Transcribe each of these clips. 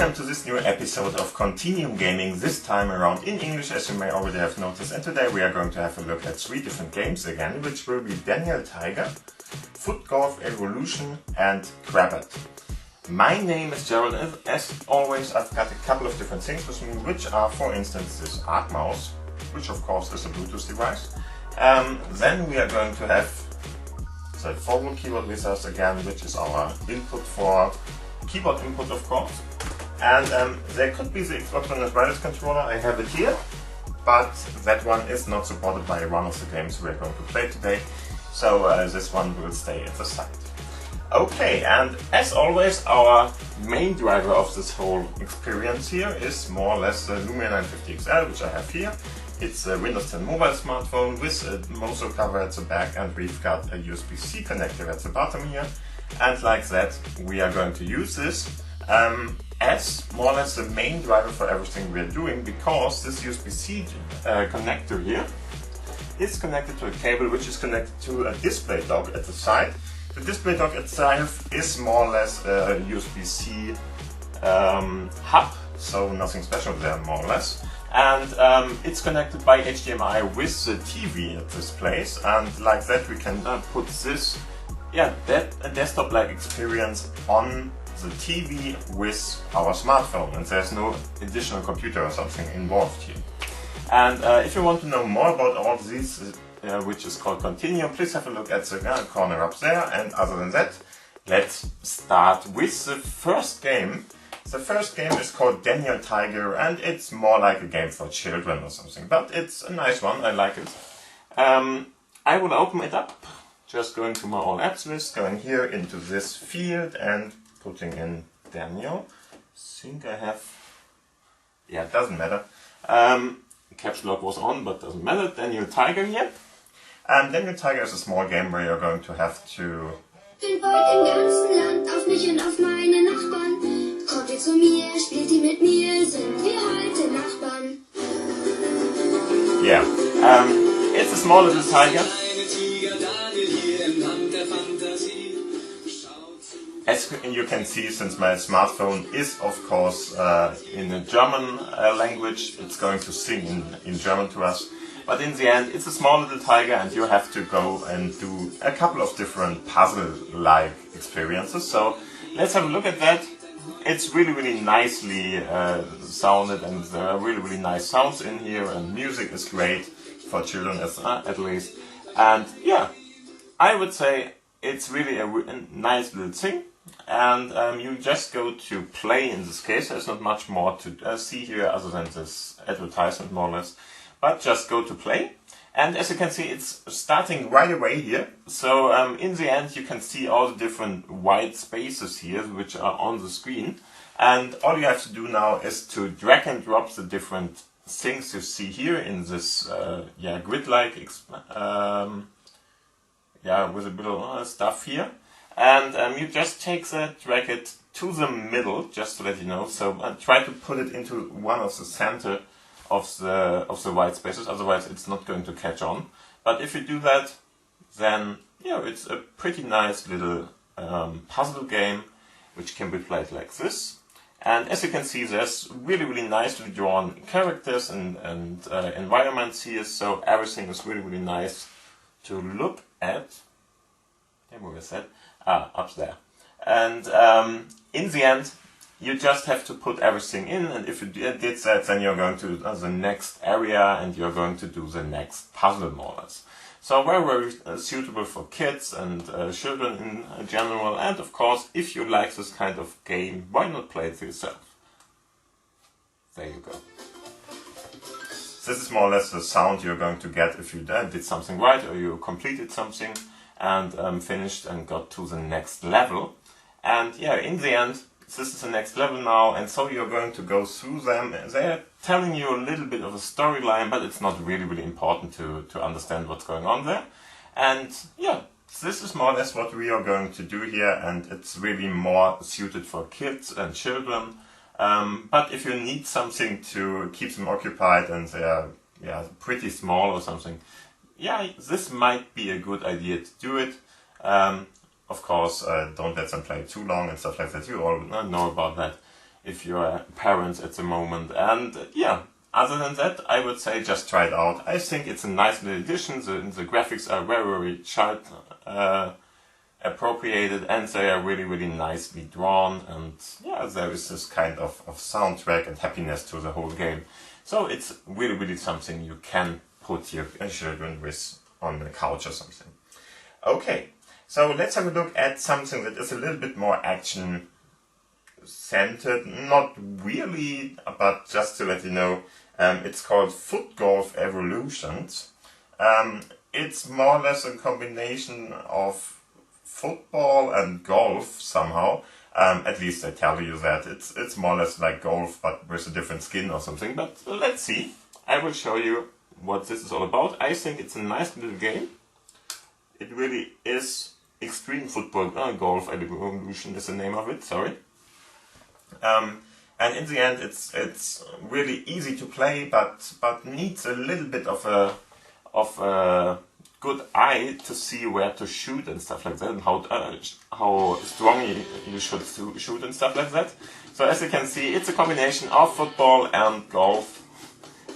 welcome to this new episode of Continuum Gaming, this time around in English, as you may already have noticed. And today we are going to have a look at 3 different games again, which will be Daniel Tiger, FootGolf Evolution and Krabat. My name is Gerald, and as always I've got a couple of different things with me, which are, for instance, this Art Mouse, which of course is a Bluetooth device. Then we are going to have the Foldable keyboard with us again, which is our input for keyboard input, of course. And there could be the Xbox One wireless controller, I have it here, but that one is not supported by one of the games we are going to play today, so this one will stay at the side. Okay, and as always, our main driver of this whole experience here is more or less the Lumia 950 XL, which I have here. It's a Windows 10 mobile smartphone with a Mozo cover at the back, and we've got a USB-C connector at the bottom here. And like that, we are going to use this as more or less the main driver for everything we're doing, because this USB-C connector here is connected to a cable which is connected to a display dock at the side. The display dock itself is more or less a USB-C hub, so nothing special there, more or less. And it's connected by HDMI with the TV at this place, and like that we can put this, a desktop-like experience on the TV with our smartphone, and there's no additional computer or something involved here. And if you want to know more about all these, which is called Continuum, please have a look at the corner up there. And other than that, let's start with the first game. The first game is called Daniel Tiger, and it's more like a game for children or something, but it's a nice one, I like it. I will open it up, just going to my all apps list, going here into this field and putting in Daniel. I think I have, it doesn't matter. Caps lock was on, but doesn't matter. Daniel Tiger here. And Daniel Tiger is a small game where you're going to have to... Im ganzen Land auf mich und auf meine Nachbarn. Kommt ihr zu mir, spielt ihr mit mir, sind wir heute Nachbarn. Yeah, it's a small little tiger. As you can see, since my smartphone is of course in the German language, it's going to sing in German to us. But in the end, it's a small little tiger, and you have to go and do a couple of different puzzle-like experiences. So let's have a look at that. It's really nicely sounded, and there are really nice sounds in here, and music is great for children at least. And yeah, I would say it's really a nice little thing. And you just go to play in this case. There's not much more to see here other than this advertisement, more or less. But just go to play. And as you can see, it's starting right away here. So in the end, you can see all the different white spaces here, which are on the screen. And all you have to do now is to drag and drop the different things you see here in this grid-like, with a bit of stuff here. And you just take that, drag it to the middle, just to let you know. So try to put it into one of the center of the white spaces, otherwise it's not going to catch on. But if you do that, then it's a pretty nice little puzzle game which can be played like this. And as you can see, there's really nicely drawn characters and environments here, so everything is really nice to look at. Where is that? Up there. And in the end, you just have to put everything in, and if you did that, then you're going to the next area, and you're going to do the next puzzle, more or less. So very suitable for kids and children in general, and of course, if you like this kind of game, why not play it for yourself? There you go. This is more or less the sound you're going to get if you did something right, or you completed something and finished and got to the next level. And in the end, this is the next level now, and so you're going to go through them. They're telling you a little bit of a storyline, but it's not really important to understand what's going on there. And this is more or less what we are going to do here, and it's really more suited for kids and children. But if you need something to keep them occupied and they're pretty small or something, this might be a good idea to do it. Of course, don't let them play too long and stuff like that. You all know about that. if you're parents at the moment. And yeah, other than that, I would say just try it out. I think it's a nice little addition. The graphics are very child appropriated, and they are really nicely drawn, and yeah, there is this kind of soundtrack and happiness to the whole game. So it's really something you can put your children with on the couch or something. Okay, so let's have a look at something that is a little bit more action centered, not really, but just to let you know, it's called FootGolf Evolutions. It's more or less a combination of football and golf somehow. At least I tell you that it's more or less like golf but with a different skin or something. But let's see. I will show you what this is all about. I think it's a nice little game. It really is extreme football. Golf Evolution is the name of it. Sorry. And in the end, it's really easy to play, but needs a little bit of a good eye to see where to shoot and stuff like that, and how strong you should shoot and stuff like that. So as you can see, it's a combination of football and golf,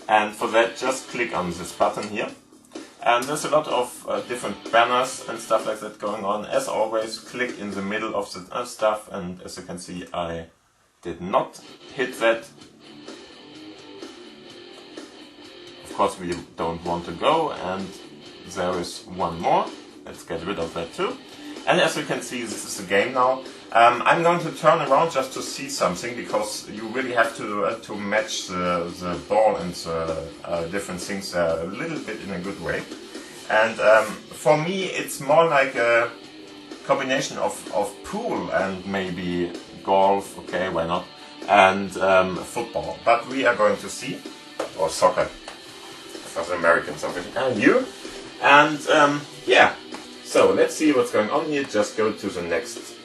and for that just click on this button here. And there's a lot of different banners and stuff like that going on. As always, click in the middle of the stuff, and as you can see, I did not hit that. Of course we don't want to go, and there is one more. Let's get rid of that too. And as you can see, this is the game now. I'm going to turn around just to see something, because you really have to match the ball and the different things a little bit in a good way. And for me it's more like a combination of pool and maybe golf, okay, why not, and football. But we are going to see, or soccer for the Americans, and you. And yeah, so let's see what's going on here. Just go to the next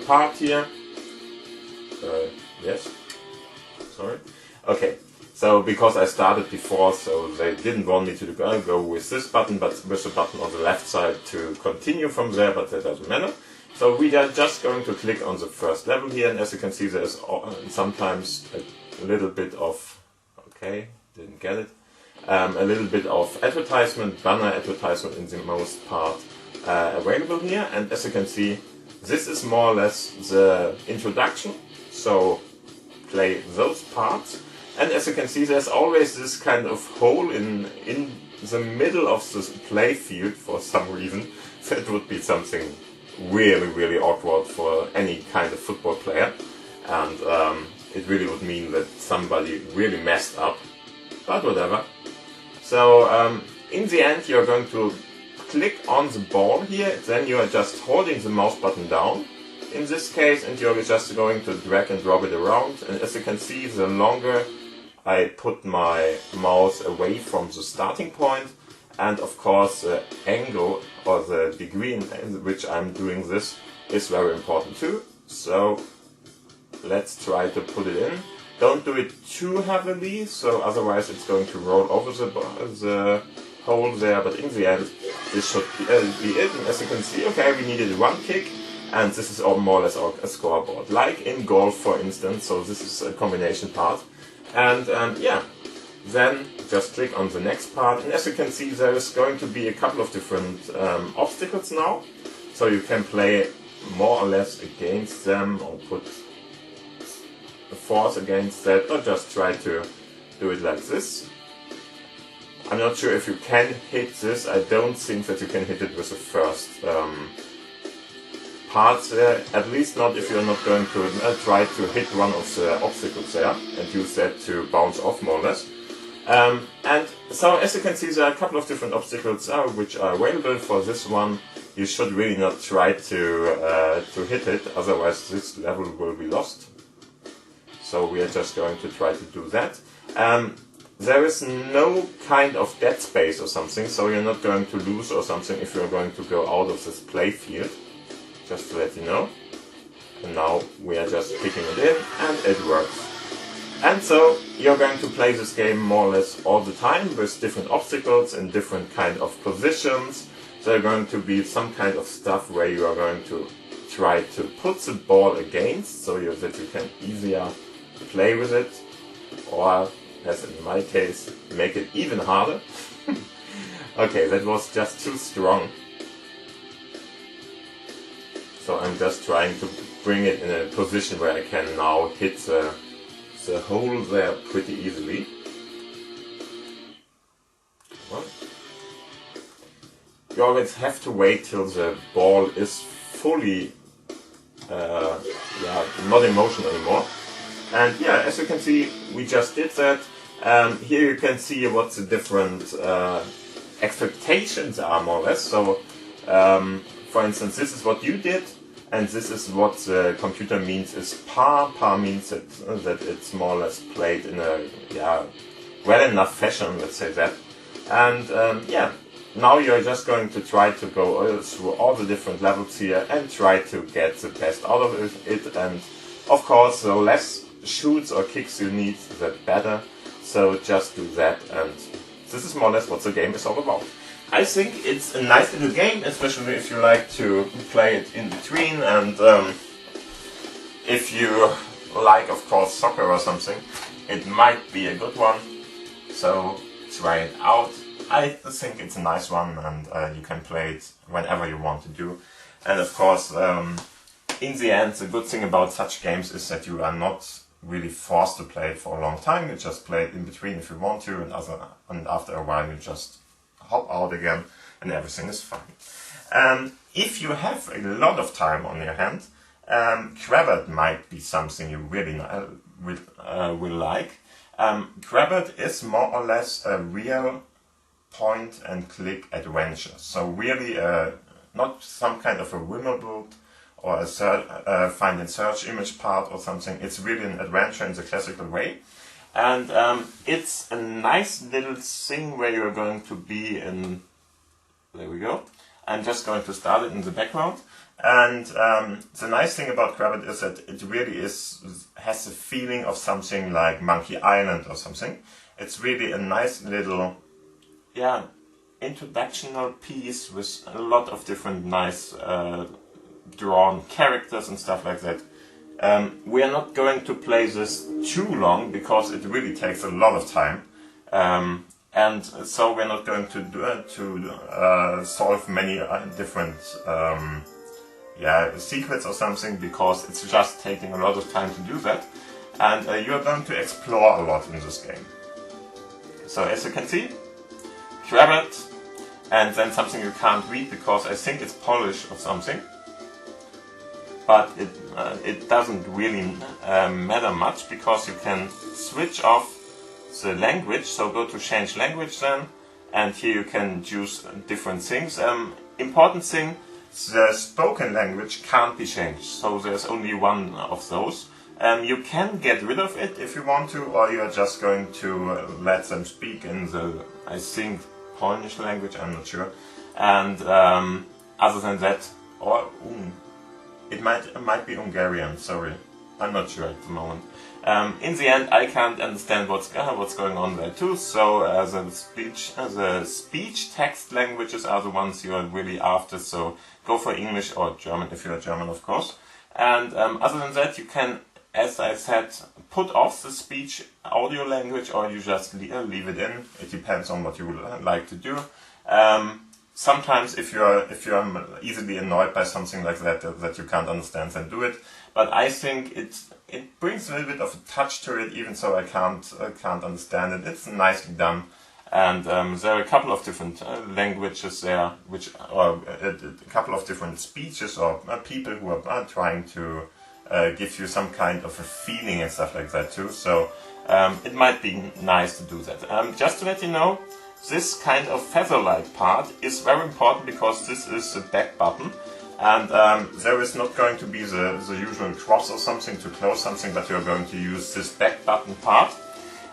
part here. Yes, sorry. Okay, so because I started before, so they didn't want me to go with this button, but with the button on the left side to continue from there, but that doesn't matter. So we are just going to click on the first level here, and as you can see, there's sometimes a little bit of, okay, didn't get it, a little bit of advertisement, banner advertisement in the most part available here. And as you can see, this is more or less the introduction, so play those parts. And as you can see, there's always this kind of hole in the middle of the play field for some reason. That would be something really awkward for any kind of football player, and it really would mean that somebody really messed up, but whatever. So in the end, you're going to click on the ball here, then you are just holding the mouse button down in this case, and you're just going to drag and drop it around. And as you can see, the longer I put my mouse away from the starting point, and of course the angle or the degree in which I'm doing this is very important too. So let's try to put it in. Don't do it too heavily, so otherwise it's going to roll over the hole there, but in the end this should be it. And as you can see, okay, we needed one kick, and this is more or less a scoreboard, like in golf for instance, so this is a combination part. And yeah, then just click on the next part, and as you can see, there is going to be a couple of different obstacles now, so you can play more or less against them, or put a force against that, or just try to do it like this. I'm not sure if you can hit this. I don't think that you can hit it with the first part there, at least not if you're not going to try to hit one of the obstacles there and use that to bounce off more or less. And so as you can see, there are a couple of different obstacles which are available. For this one you should really not try to hit it, otherwise this level will be lost. So we are just going to try to do that. There is no kind of dead space or something, so you're not going to lose or something if you're going to go out of this play field, just to let you know. And now we are just kicking it in, and it works. And so you're going to play this game more or less all the time with different obstacles in different kind of positions. There are going to be some kind of stuff where you are going to try to put the ball against, so that you can easier play with it, or, as in my case, make it even harder. Okay, that was just too strong. So I'm just trying to bring it in a position where I can now hit the hole there pretty easily. You always have to wait till the ball is fully not in motion anymore. And yeah, as you can see, we just did that. Here you can see what the different expectations are, more or less. So, for instance, this is what you did, and this is what the computer means is par. Par means that it's more or less played in a well enough fashion, let's say that. And now you're just going to try to go through all the different levels here and try to get the best out of it. And of course, the less shoots or kicks you need, the better. So just do that, and this is more or less what the game is all about. I think it's a nice little game, especially if you like to play it in between, and if you like, of course, soccer or something, it might be a good one. So try it out. I think it's a nice one, and you can play it whenever you want to do. And of course, in the end, the good thing about such games is that you are not really forced to play it for a long time. You just play it in between if you want to, and after a while you just hop out again, and everything is fine. If you have a lot of time on your hand, Krabat might be something you really will like. Krabat is more or less a real point and click adventure. So really not some kind of a winnable or a find and search image part or something. It's really an adventure in the classical way. And it's a nice little thing where you're going to be in... There we go. I'm just going to start it in the background. And the nice thing about Krabat is that it really has the feeling of something like Monkey Island or something. It's really a nice little introductional piece with a lot of different nice drawn characters and stuff like that. We are not going to play this too long because it really takes a lot of time, and so we're not going to solve many different secrets or something, because it's just taking a lot of time to do that, and you're going to explore a lot in this game. So as you can see, Krabat, and then something you can't read because I think it's Polish or something. But it doesn't really matter much, because you can switch off the language. So go to change language then, and here you can choose different things. Important thing, the spoken language can't be changed, so there's only one of those. You can get rid of it if you want to, or you're just going to let them speak in the, I think, Polish language, I'm not sure. And other than that, or it might be Hungarian, sorry, I'm not sure at the moment. In the end, I can't understand what's going on there too. So the speech text languages are the ones you are really after. So go for English or German if you're German, of course. And other than that, you can, as I said, put off the speech audio language, or you just leave it in. It depends on what you would like to do. Sometimes if you're easily annoyed by something like that you can't understand, then do it. But I think it brings a little bit of a touch to it, even so I can't understand it. It's nicely done, and there are a couple of different languages there, or a couple of different speeches or people who are trying to give you some kind of a feeling and stuff like that too. So it might be nice to do that. Just to let you know, this kind of feather-like part is very important, because this is the back button, and there is not going to be the usual cross or something to close something, but you're going to use this back button part.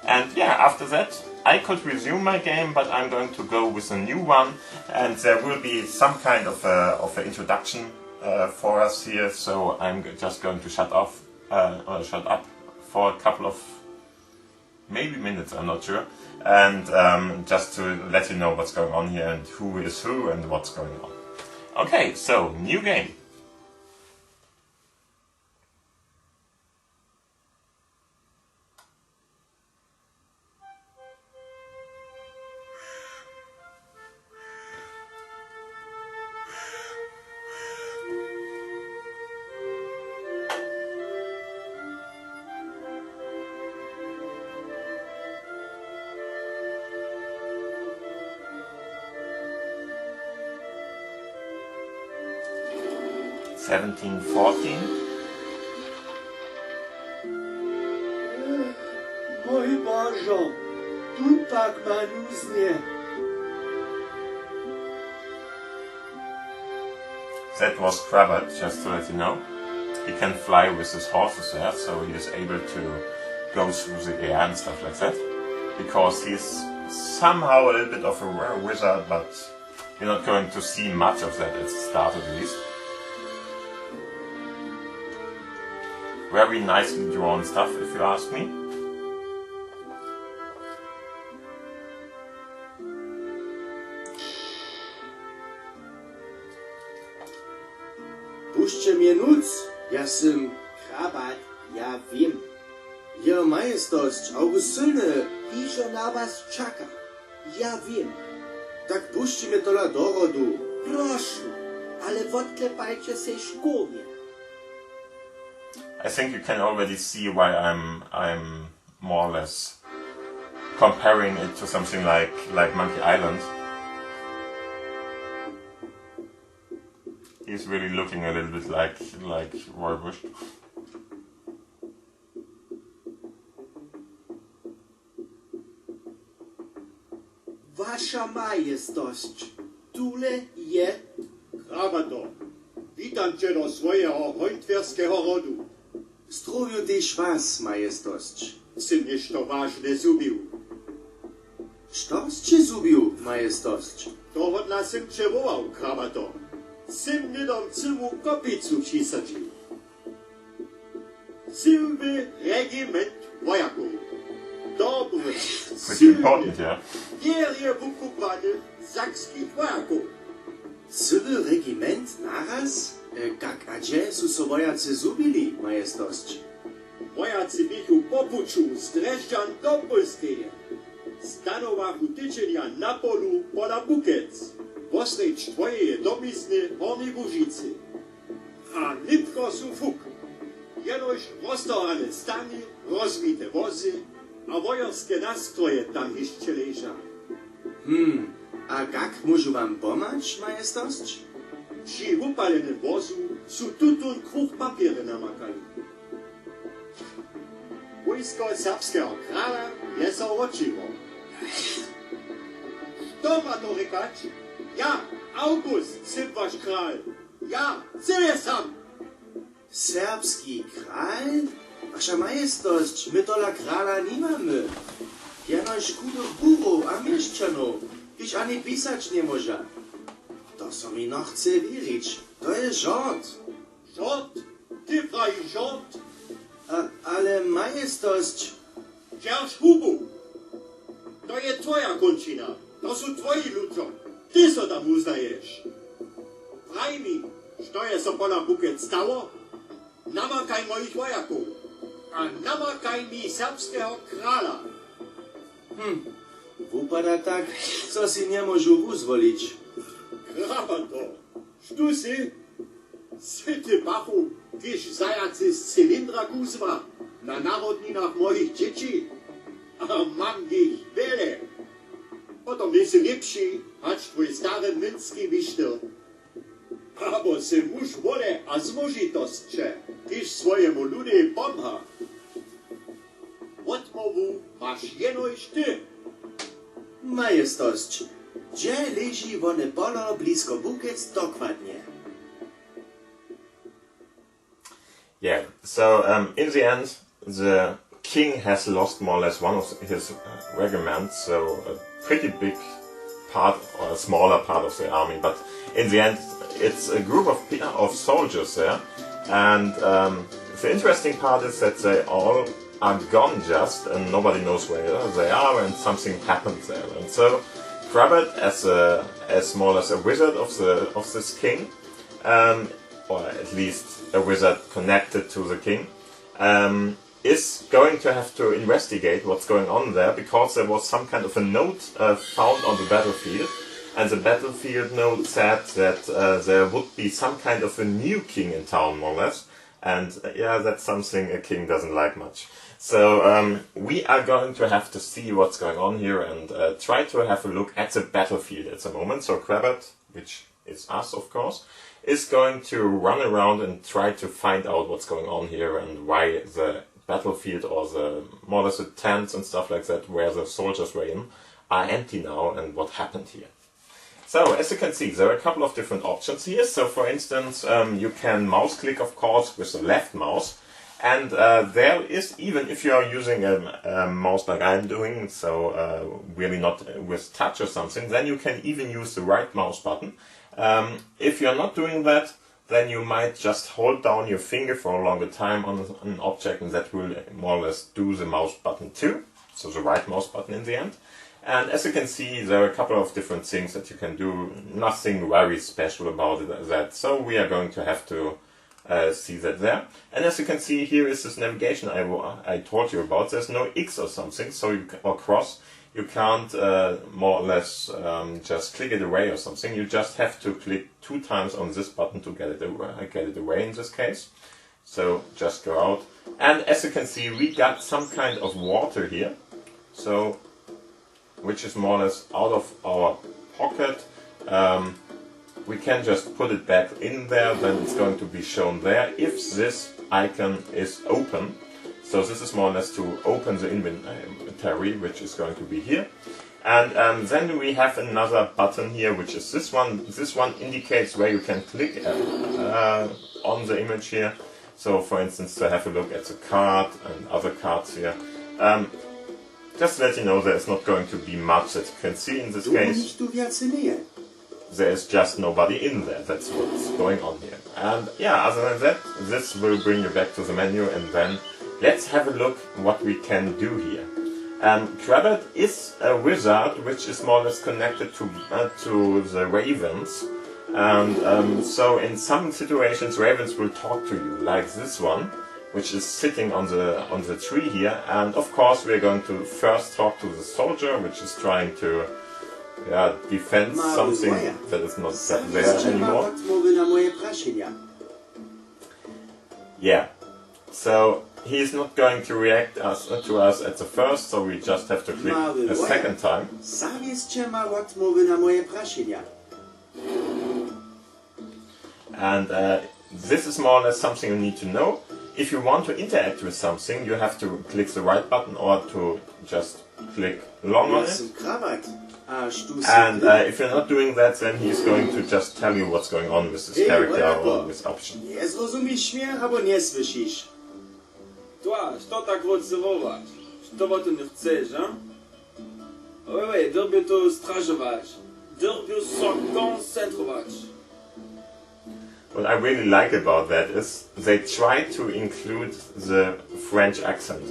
And yeah, after that I could resume my game, but I'm going to go with a new one, and there will be some kind of an introduction for us here, so I'm just going to shut up for a couple of maybe minutes, I'm not sure, and just to let you know what's going on here and who is who and what's going on. Okay, so new game. 1714. Mój Bożo, tu tak manuznie. That was Krabat, just to let you know. He can fly with his horses there, so he is able to go through the air and stuff like that. Because he's somehow a little bit of a rare wizard, but you're not going to see much of that at the start at least. Very nicely drawn stuff, if you ask me. Puśćcie mnie nuc, ja sym Krabat, ja wiem. Jeho majestosť Augustine hižo na was čaka, ja wiem. Tak puśćcie mnie tola do rodu, proszę, ale odklepajcie se szkółnie. I think you can already see why I'm more or less comparing it to something like Monkey Island. He's really looking a little bit like Roy Bush. Wasza majestosť, tule je Krabato, witam cię do swojego hońtwierskiego rodu. zdrowiu też was, majestosť. Sym nešto ważne zubił. Štoś cię zubił, majestosť? Dohodla sym cię wołał, Krabato. Sym nidom cyłu kopicu ci sadził. Sylwy regiment wojaków. Dobry, Pretty important, yeah. wiernie wykupanych sakskich wojaków. Cyły regiment naraz? Jak a gdzie su so wojacy zubili, majestosť? Wojacy bichu popuczu z Dreżdżan do Polskeje. Stanowachu tyczenia na polu pola Bukec. Posrecz twojej domizny Hornej Bužicy. A nitko su fuk. Jenoś roztorane stany, rozbite wozy, a wojerskie nastroje tam jeszcze leża. A jak môžu wam pomać, majestosť? Przy upalenym wozu su tutun kruch papiery namakali. Wojsko serbskiego krála je sa očiło. Kto ma to rekać? Ja, August, sym wasz král. Ja, Cesar. Serbski král? Wasza majestosť, my tola krála nemáme. Jenož kudych burów a mieszczanów, kiż ani pisać nie może. To so mi no chce wierzyć. To jest żart. Żart? Ty fraj żart? Ale majestosť... Dzierż hubu. To je twoja končina. To są twoi ludzie. Ty so tam uznajesz. Fraj mi, što je so pola Bukec stało? Namakaj moich wojaków. A namakaj mi serbskiego krála. Vypadá tak, co si nemôžu uzvoliť. Krabato, što si? Si ty bachu, kiž zajaci z cylindra kuzva na narodninách mojich dzieci? A mam ich wiele. Potom nejsi lepší, hač tvoj starý minský myštel. Abo si muž vole a zmožitostče, kiž svojemu ľudu pomha. Odmovu máš jenož ty. Majestosť, gdzie leží one polo blisko Bukec dokładnie? Yeah, so in the end, the king has lost more or less one of his regiments, so a pretty big part, or a smaller part of the army, but in the end, it's a group of soldiers there, and the interesting part is that they all are gone just, and nobody knows where they are, and something happened there. And so, Krabat, as more or less a wizard of this king, or at least a wizard connected to the king, is going to have to investigate what's going on there, because there was some kind of a note found on the battlefield, and the battlefield note said that there would be some kind of a new king in town, more or less, and yeah, that's something a king doesn't like much. So we are going to have to see what's going on here and try to have a look at the battlefield at the moment. So Krabat, which is us of course, is going to run around and try to find out what's going on here and why the battlefield or the more or less the tents and stuff like that where the soldiers were in are empty now and what happened here. So as you can see, there are a couple of different options here. So for instance, you can mouse click, of course, with the left mouse. And there is, even if you are using a mouse like I'm doing, so really not with touch or something, then you can even use the right mouse button. If you're not doing that, then you might just hold down your finger for a longer time on an object, and that will more or less do the mouse button too. So the right mouse button in the end. And as you can see, there are a couple of different things that you can do. Nothing very special about that. So we are going to have to see that there. And as you can see, here is this navigation I told you about. There's no X or something, so or cross. You can't more or less just click it away or something. You just have to click 2 times on this button to get it away in this case. So just go out. And as you can see, we got some kind of water here. So which is more or less out of our pocket. We can just put it back in there, then it's going to be shown there if this icon is open. So this is more or less to open the inventory, which is going to be here. And then we have another button here, which is this one. This one indicates where you can click on the image here. So for instance, to have a look at the card and other cards here. Just to let you know, there's not going to be much that you can see in this case. There is just nobody in there. That's what's going on here. And yeah, other than that, this will bring you back to the menu, and then let's have a look what we can do here. Krabat is a wizard which is more or less connected to the ravens. And so in some situations ravens will talk to you, like this one, which is sitting on the tree here. And of course we're going to first talk to the soldier, which is trying to defend something that is not there anymore. Yeah, so he's not going to react to us at the first, so we just have to click a second time. And this is more or less something you need to know. If you want to interact with something, you have to click the right button or to just click long on it. And if you're not doing that, then he's going to just tell you what's going on with this character or this option. Toi, что так вот целовать? Что вот ты не chcesz, а? Ой, derby to strażować. Derby so koncentrować. What I really like about that is they try to include the French accent.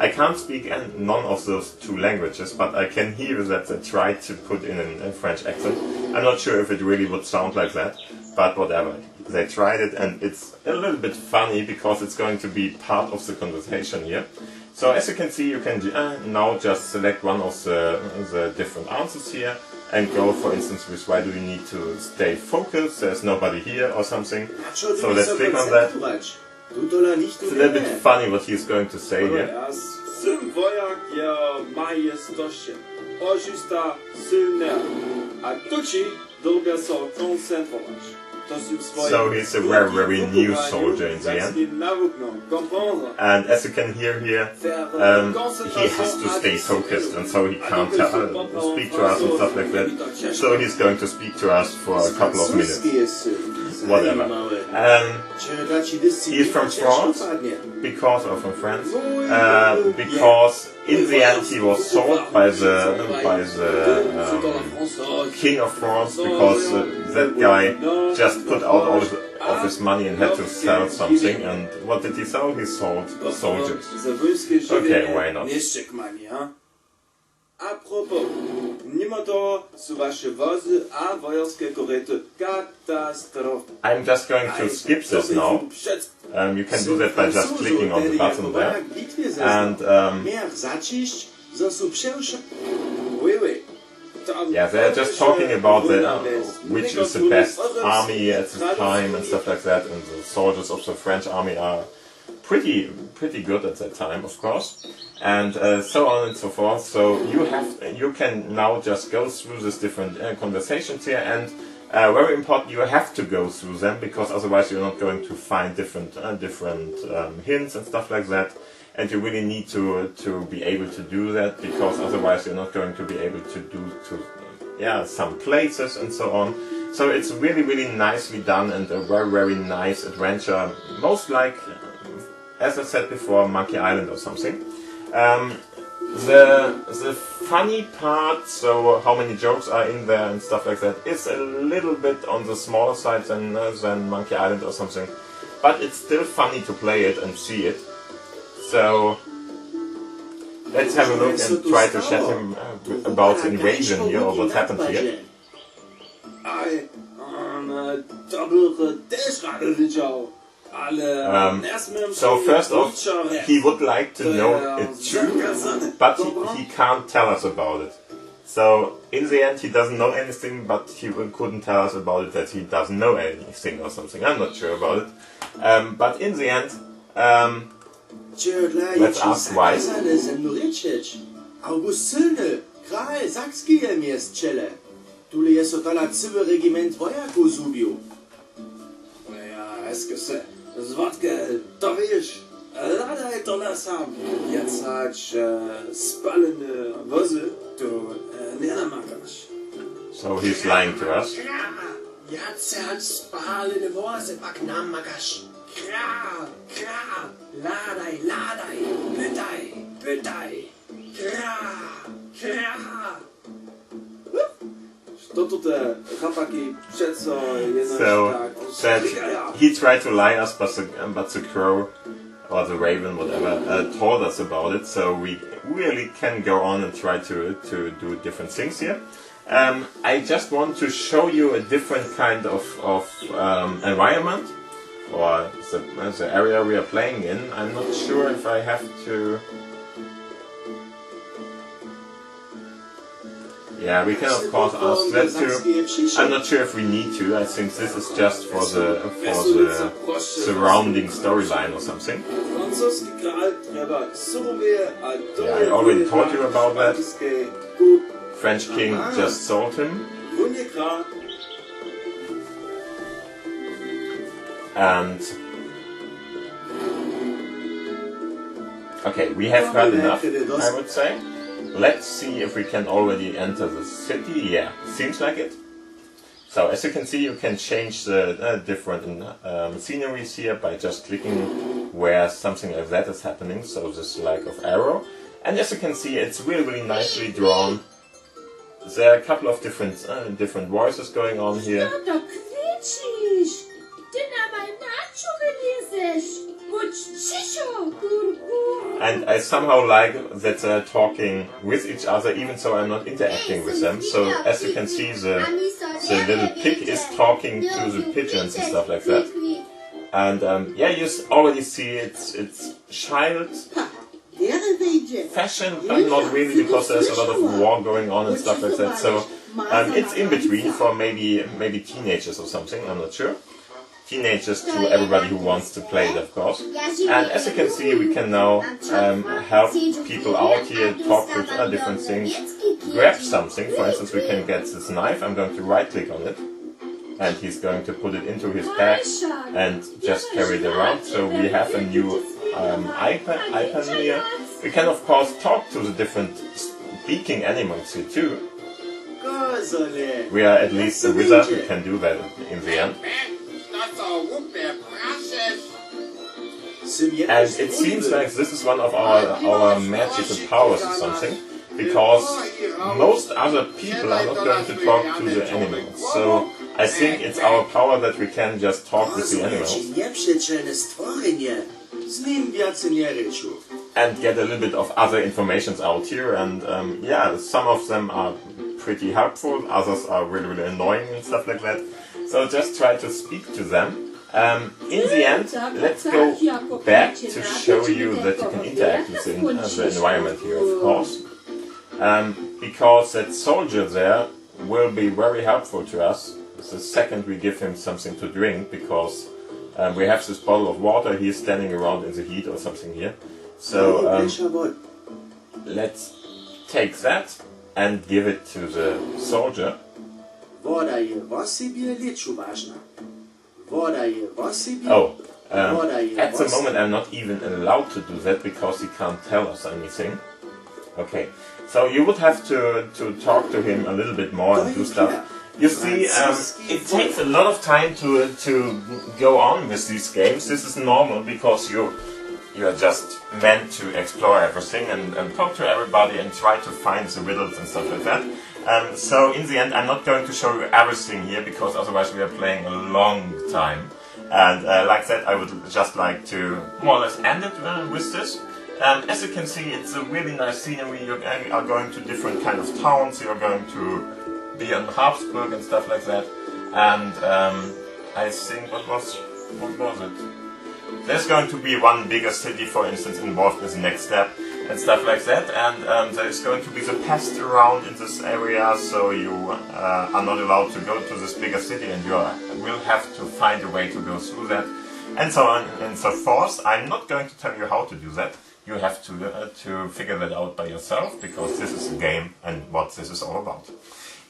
I can't speak none of those 2 languages, but I can hear that they try to put in a French accent. I'm not sure if it really would sound like that, but whatever. They tried it, and it's a little bit funny because it's going to be part of the conversation here. So as you can see, you can now just select one of the different answers here and go, for instance, with why do you need to stay focused, there's nobody here or something. So let's click on that. It's a little bit funny what he's going to say here. Syn wojak je majestosie, ożysta sylna, a tuci dobia so koncentrować. So he's a very, very new soldier in the end. And as you can hear here, he has to stay focused, and so he can't speak to us and stuff like that. So he's going to speak to us for a couple of minutes. Whatever. He's from France, because in the end he was sold by the king of France, because that guy just put out all of his money and had to sell something. And what did he sell? He sold soldiers. Okay, why not? A propos, mimo to są wasze wozy, a wojowskie koryty katastrofa. I'm just going to skip this now. You can do that by just clicking on the button there. And yeah, they're just talking about which is the best army at the time and stuff like that. And the soldiers of the French army are pretty good at that time, of course, and so on and so forth. So you can now just go through these different conversations here, and Very important, you have to go through them, because otherwise you're not going to find different hints and stuff like that. And you really need to be able to do that, because otherwise you're not going to be able to do some places and so on. So it's really, really nicely done, and a very, very nice adventure. Most like, as I said before, Monkey Island or something. The funny part, so how many jokes are in there and stuff like that, is a little bit on the smaller side than Monkey Island or something. But it's still funny to play it and see it. So let's have a look and try to chat him about the invasion here, or what happened here. So first off, he would like to know it's true, but he can't tell us about it. So in the end he doesn't know anything, but he couldn't tell us about it, that he doesn't know anything or something. I'm not sure about it. But in the end, let's ask why. Zvatke, to wiesz, ladaj to na sam. Jacać spalene wozy, to nie namakasz. So he's lying to us. Jacać spalene wozy, pak namakasz. Kra, ladaj, pytaj. Kra. To te chłopaki przed co So that he tried to lie us, but the crow or the raven, whatever, told us about it. So we really can go on and try to do different things here. I just want to show you a different kind of environment, or the area we are playing in. I'm not sure if I have to. Yeah, we can of course ask that too. I'm not sure if we need to. I think this is just for the surrounding storyline or something. Yeah, I already told you about that. French king just sold him. And okay, we have heard enough, I would say. Let's see if we can already enter the city. Yeah, seems like it. So as you can see, you can change the different sceneries here by just clicking where something like that is happening. So this like of arrow. And as you can see, it's really, really nicely drawn. There are a couple of different voices going on here. And I somehow like that they're talking with each other, even though I'm not interacting with them. So as you can see, the little pig is talking to the pigeons and stuff like that. And yeah, you already see it's child fashion, but not really, because there's a lot of war going on and stuff like that. So it's in between for maybe teenagers or something. I'm not sure. Teenagers to everybody who wants to play it, of course. And as you can see, we can now help people out here, talk with different things, grab something. For instance, we can get this knife. I'm going to right click on it, and he's going to put it into his bag and just carry it around. So we have a new icon here. We can of course talk to the different speaking animals here too. We are at least a wizard, we can do that in the end. And it seems like this is one of our magical powers or something, because most other people are not going to talk to the animals. So I think it's our power that we can just talk with the animals and get a little bit of other informations out here. And yeah, some of them are pretty helpful, others are really, really annoying and stuff like that. So just try to speak to them. In the end, let's go back to show you that you can interact with the environment here, of course. Because that soldier there will be very helpful to us the second we give him something to drink, because we have this bottle of water, he is standing around in the heat or something here. So let's take that and give it to the soldier. Voda je vosibie liču važna. Voda je vosibie... Oh, at the moment I'm not even allowed to do that because he can't tell us anything. Okay, so you would have to talk to him a little bit more and do stuff. You see, it takes a lot of time to go on with these games. This is normal because you are just meant to explore everything and talk to everybody and try to find the riddles and stuff like that. So in the end I'm not going to show you everything here because otherwise we are playing a long time. And like that I would just like to more or less end it with this. As you can see, it's a really nice scenery. You are going to different kind of towns. You're going to be in Habsburg and stuff like that. And I think what was it? There's going to be one bigger city, for instance, involved with the next step and stuff like that. And there's going to be the pest around in this area, so you are not allowed to go to this bigger city, and you will have to find a way to go through that, and so on and so forth. I'm not going to tell you how to do that. You have to figure that out by yourself, because this is a game and what this is all about.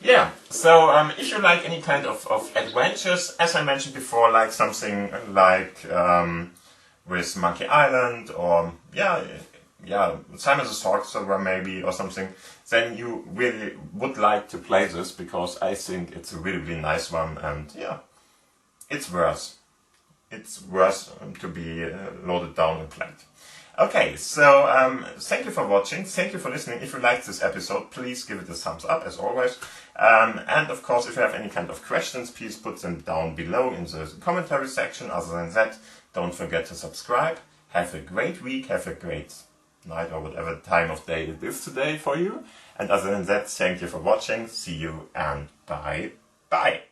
Yeah, so if you like any kind of adventures, as I mentioned before, like something like with Monkey Island, or Simon the Sorcerer maybe, or something, then you really would like to play this, because I think it's a really, really nice one, and yeah, it's worth to be loaded down and played. Okay, so thank you for watching, thank you for listening. If you liked this episode, please give it a thumbs up, as always. And of course, if you have any kind of questions, please put them down below in the commentary section. Other than that, don't forget to subscribe. Have a great week, have a great night, or whatever time of day it is today for you. And other than that, thank you for watching, see you, and bye-bye.